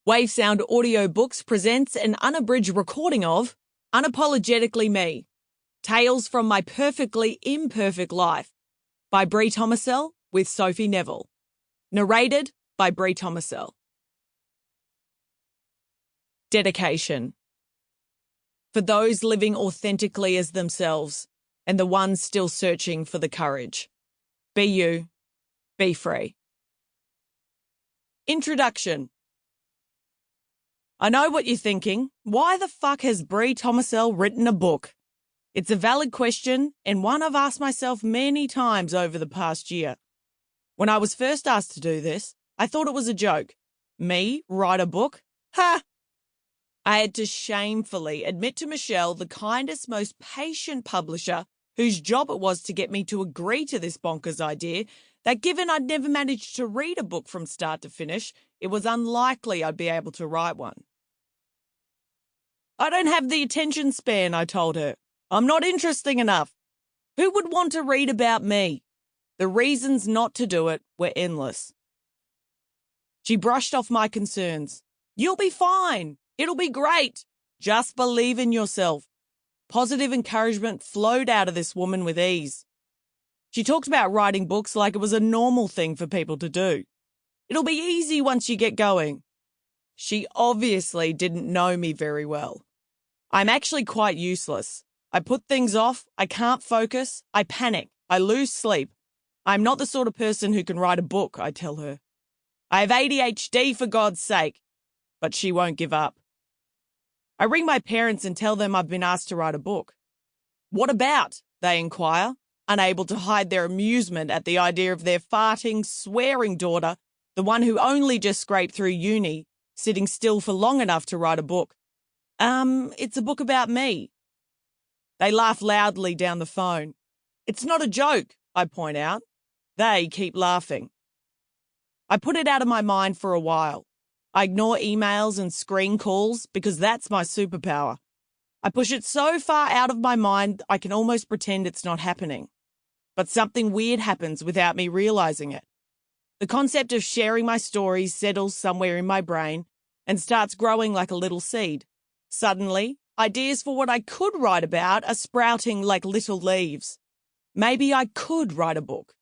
Wavesound Audiobooks presents an unabridged recording of Unapologetically Me, Tales from My Perfectly Imperfect Life by Bree Tomasel with Sophie Neville. Narrated by Bree Tomasel. Dedication. For those living authentically as themselves and the ones still searching for the courage. Be you. Be free. Introduction. I know what you're thinking. Why the fuck has Bree Tomasel written a book? It's a valid question and one I've asked myself many times over the past year. When I was first asked to do this, I thought it was a joke. Me, write a book? Ha! I had to shamefully admit to Michelle, the kindest, most patient publisher whose job it was to get me to agree to this bonkers idea, that given I'd never managed to read a book from start to finish, it was unlikely I'd be able to write one. I don't have the attention span, I told her. I'm not interesting enough. Who would want to read about me? The reasons not to do it were endless. She brushed off my concerns. You'll be fine. It'll be great. Just believe in yourself. Positive encouragement flowed out of this woman with ease. She talked about writing books like it was a normal thing for people to do. It'll be easy once you get going. She obviously didn't know me very well. I'm actually quite useless. I put things off, I can't focus, I panic, I lose sleep. I'm not the sort of person who can write a book, I tell her. I have ADHD for God's sake. But she won't give up. I ring my parents and tell them I've been asked to write a book. What about? They inquire, unable to hide their amusement at the idea of their farting, swearing daughter, the one who only just scraped through uni, sitting still for long enough to write a book. It's a book about me. They laugh loudly down the phone. It's not a joke, I point out. They keep laughing. I put it out of my mind for a while. I ignore emails and screen calls because that's my superpower. I push it so far out of my mind I can almost pretend it's not happening. But something weird happens without me realizing it. The concept of sharing my stories settles somewhere in my brain and starts growing like a little seed. Suddenly, ideas for what I could write about are sprouting like little leaves. Maybe I could write a book.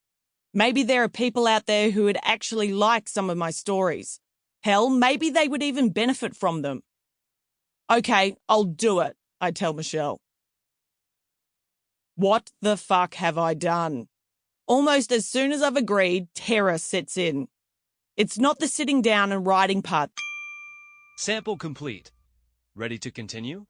Maybe there are people out there who would actually like some of my stories. Hell, maybe they would even benefit from them. Okay, I'll do it, I tell Michelle. What the fuck have I done? Almost as soon as I've agreed, terror sets in. It's not the sitting down and writing part. Sample complete. Ready to continue?